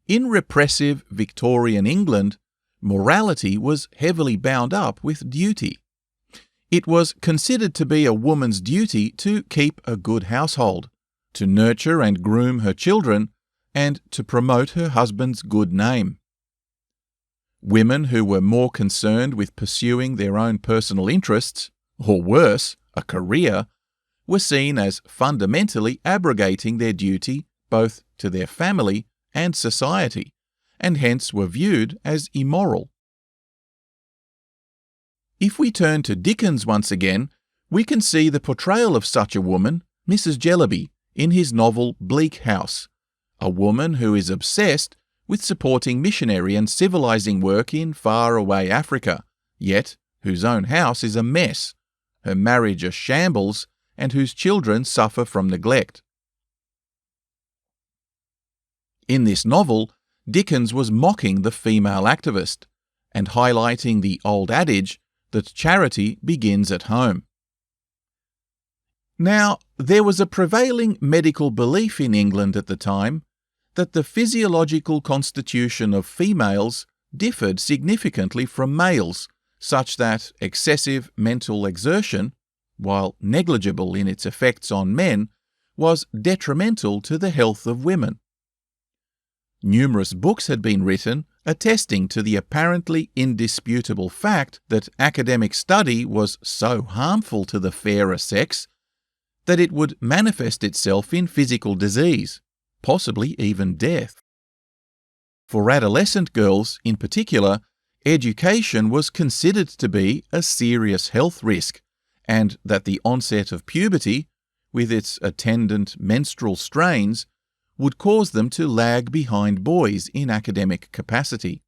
In repressive Victorian England, morality was heavily bound up with duty. It was considered to be a woman's duty to keep a good household, to nurture and groom her children, and to promote her husband's good name. Women who were more concerned with pursuing their own personal interests, or worse, a career, were seen as fundamentally abrogating their duty both to their family and society, and hence were viewed as immoral. If we turn to Dickens once again, we can see the portrayal of such a woman, Mrs. Jellyby, in his novel Bleak House, a woman who is obsessed with supporting missionary and civilizing work in far-away Africa, yet whose own house is a mess, her marriage a shambles, and whose children suffer from neglect. In this novel, Dickens was mocking the female activist and highlighting the old adage that charity begins at home. Now, there was a prevailing medical belief in England at the time that the physiological constitution of females differed significantly from males, such that excessive mental exertion, while negligible in its effects on men, was detrimental to the health of women. Numerous books had been written attesting to the apparently indisputable fact that academic study was so harmful to the fairer sex that it would manifest itself in physical disease, possibly even death. For adolescent girls, in particular, education was considered to be a serious health risk, and that the onset of puberty, with its attendant menstrual strains, would cause them to lag behind boys in academic capacity.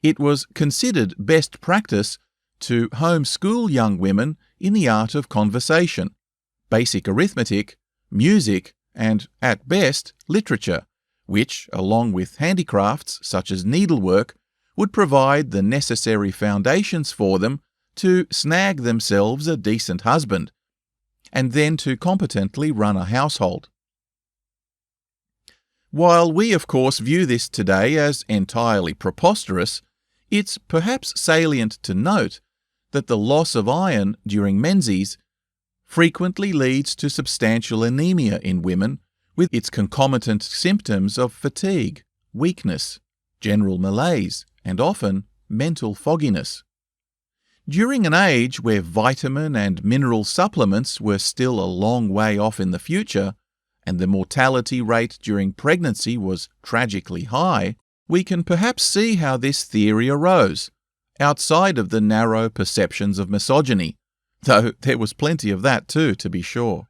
It was considered best practice to homeschool young women in the art of conversation, basic arithmetic, music, and, at best, literature, which, along with handicrafts such as needlework, would provide the necessary foundations for them to snag themselves a decent husband, and then to competently run a household. While we of course view this today as entirely preposterous, it's perhaps salient to note that the loss of iron during menses frequently leads to substantial anemia in women, with its concomitant symptoms of fatigue, weakness, general malaise, and often mental fogginess. During an age where vitamin and mineral supplements were still a long way off in the future, and the mortality rate during pregnancy was tragically high, we can perhaps see how this theory arose, outside of the narrow perceptions of misogyny, though there was plenty of that too, to be sure.